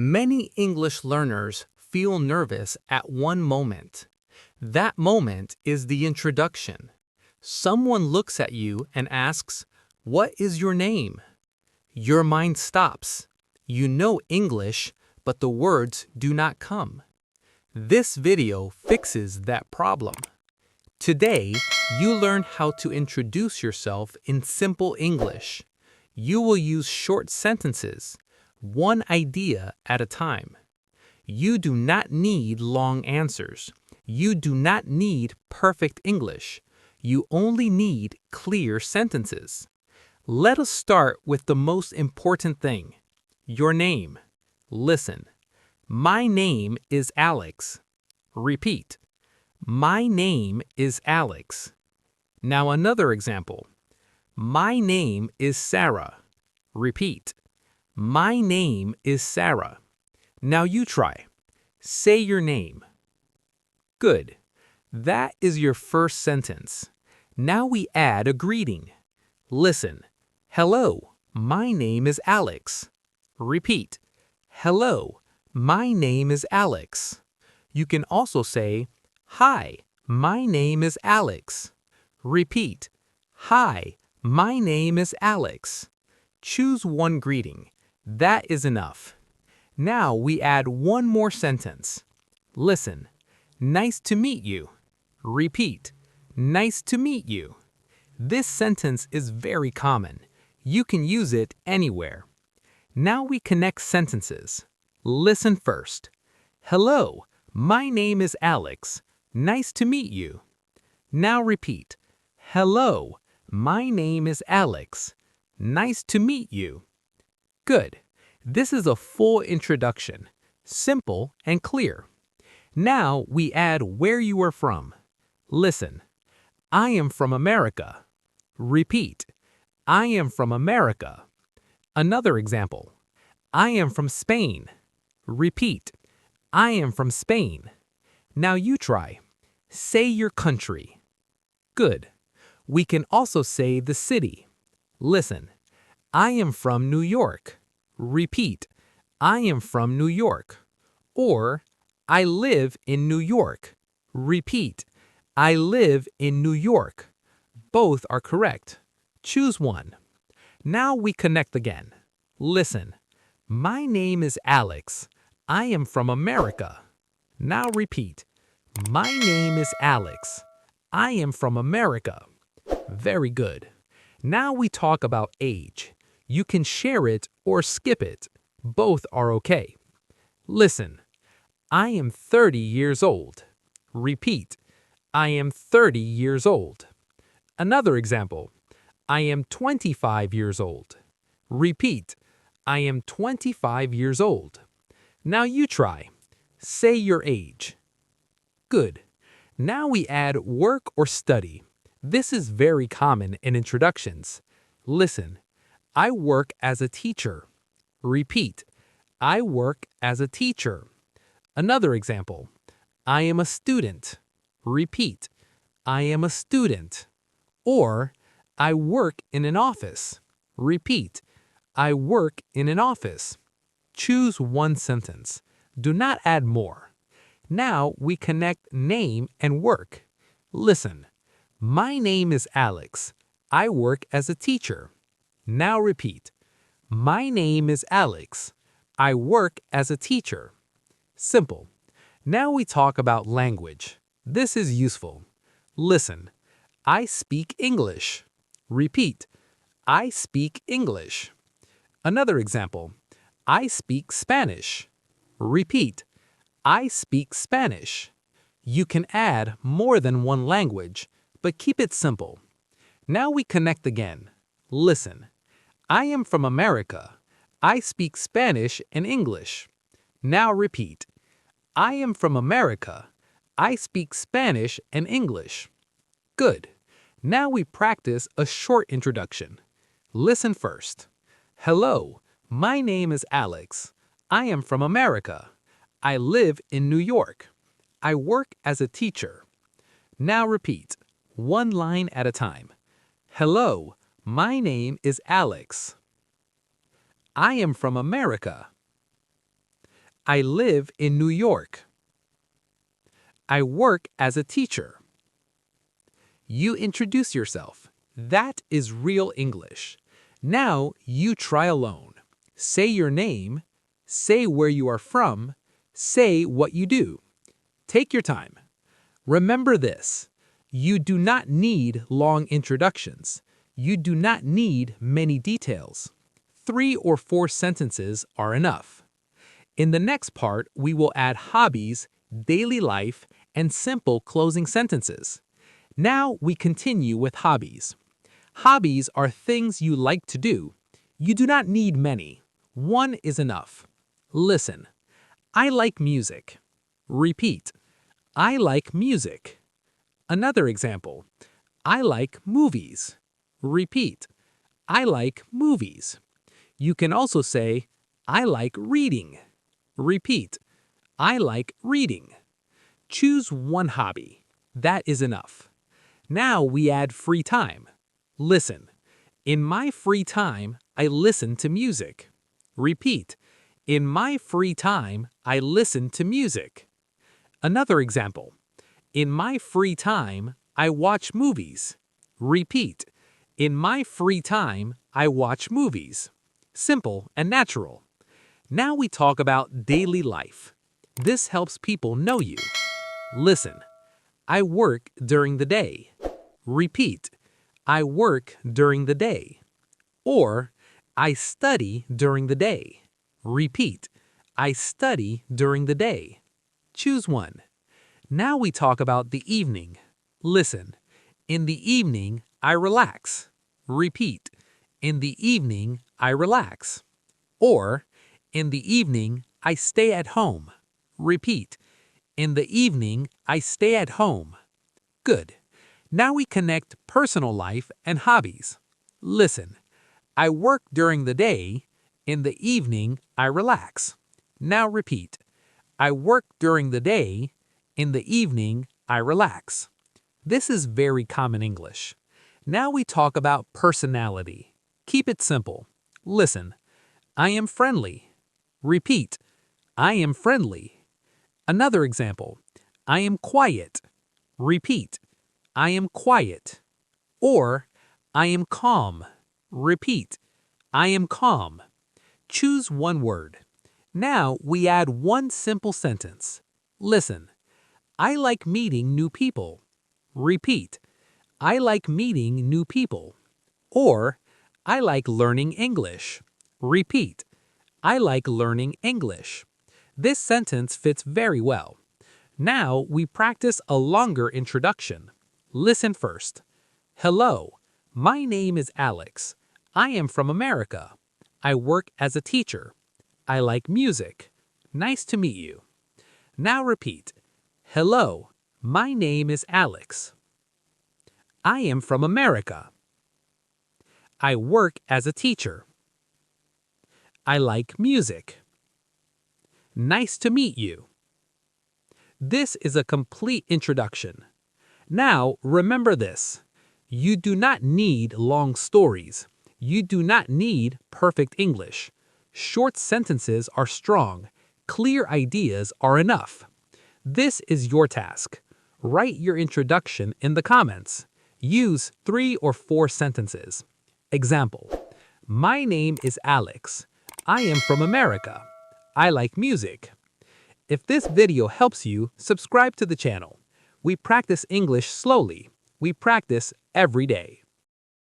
Many English learners feel nervous at one moment. That moment is the introduction. Someone looks at you and asks, "What is your name?" Your mind stops. You know English, but the words do not come. This video fixes that problem. Today, you learn how to introduce yourself in simple English. You will use short sentences, one idea at a time. You do not need long answers. You do not need perfect English. You only need clear sentences. Let us start with the most important thing, your name. Listen. My name is Alex. Repeat. My name is Alex. Now another example. My name is Sarah. Repeat. My name is Sarah. Now you try. Say your name. Good. That is your first sentence. Now we add a greeting. Listen. Hello, my name is Alex. Repeat. Hello, my name is Alex. You can also say, Hi, my name is Alex. Repeat. Hi, my name is Alex. Choose one greeting. That is enough. Now we add one more sentence. Listen. Nice to meet you. Repeat. Nice to meet you. This sentence is very common. You can use it anywhere. Now we connect sentences. Listen first. Hello, my name is Alex. Nice to meet you. Now repeat. Hello, my name is Alex. Nice to meet you. Good. This is a full introduction, simple and clear. Now we add where you are from. Listen. I am from America. Repeat. I am from America. Another example. I am from Spain. Repeat. I am from Spain. Now you try. Say your country. Good. We can also say the city. Listen. I am from New York. Repeat. I am from New York. Or, I live in New York. Repeat. I live in New York. Both are correct. Choose one. Now we connect again. Listen. My name is Alex. I am from America. Now repeat. My name is Alex. I am from America. Very good. Now we talk about age. You can share it or skip it. Both are okay. Listen. I am 30 years old. Repeat. I am 30 years old. Another example. I am 25 years old. Repeat. I am 25 years old. Now you try. Say your age. Good. Now we add work or study. This is very common in introductions. Listen. I work as a teacher. Repeat. I work as a teacher. Another example. I am a student. Repeat. I am a student. Or, I work in an office. Repeat. I work in an office. Choose one sentence. Do not add more. Now we connect name and work. Listen. My name is Alex. I work as a teacher. Now repeat. My name is Alex. I work as a teacher. Simple. Now we talk about language. This is useful. Listen. I speak English. Repeat. I speak English. Another example. I speak Spanish. Repeat. I speak Spanish. You can add more than one language, but keep it simple. Now we connect again. Listen. I am from America. I speak Spanish and English. Now repeat. I am from America. I speak Spanish and English. Good. Now we practice a short introduction. Listen first. Hello, my name is Alex. I am from America. I live in New York. I work as a teacher. Now repeat, one line at a time. Hello, my name is Alex. I am from America. I live in New York. I work as a teacher. You introduce yourself. That is real English. Now you try alone. Say your name, say where you are from, say what you do. Take your time. Remember this. You do not need long introductions. You do not need many details. 3 or 4 sentences are enough. In the next part, we will add hobbies, daily life, and simple closing sentences. Now we continue with hobbies. Hobbies are things you like to do. You do not need many. 1 is enough. Listen. I like music. Repeat. I like music. Another example. I like movies. Repeat. I like movies. You can also say, I like reading. Repeat. I like reading. Choose one hobby. That is enough. Now we add free time. Listen. In my free time, I listen to music. Repeat. In my free time, I listen to music. Another example. In my free time, I watch movies. Repeat. In my free time, I watch movies. Simple and natural. Now we talk about daily life. This helps people know you. Listen. I work during the day. Repeat. I work during the day. Or, I study during the day. Repeat. I study during the day. Choose one. Now we talk about the evening. Listen. In the evening, I relax. Repeat. In the evening, I relax. Or, in the evening, I stay at home. Repeat. In the evening, I stay at home. Good. Now we connect personal life and hobbies. Listen. I work during the day. In the evening, I relax. Now repeat. I work during the day. In the evening, I relax. This is very common English. Now we talk about personality. Keep it simple. Listen. I am friendly. Repeat. I am friendly. Another example. I am quiet. Repeat. I am quiet. Or, I am calm. Repeat. I am calm. Choose one word. Now we add one simple sentence. Listen. I like meeting new people. Repeat. I like meeting new people. Or, I like learning English. Repeat. I like learning English. This sentence fits very well. Now we practice a longer introduction. Listen first. Hello. My name is Alex. I am from America. I work as a teacher. I like music. Nice to meet you. Now repeat. Hello. My name is Alex. I am from America. I work as a teacher. I like music. Nice to meet you. This is a complete introduction. Now, remember this. You do not need long stories. You do not need perfect English. Short sentences are strong. Clear ideas are enough. This is your task. Write your introduction in the comments. Use 3 or 4 sentences. Example. My name is Alex. I am from America. I like music. If this video helps you, subscribe to the channel. We practice English slowly. We practice every day.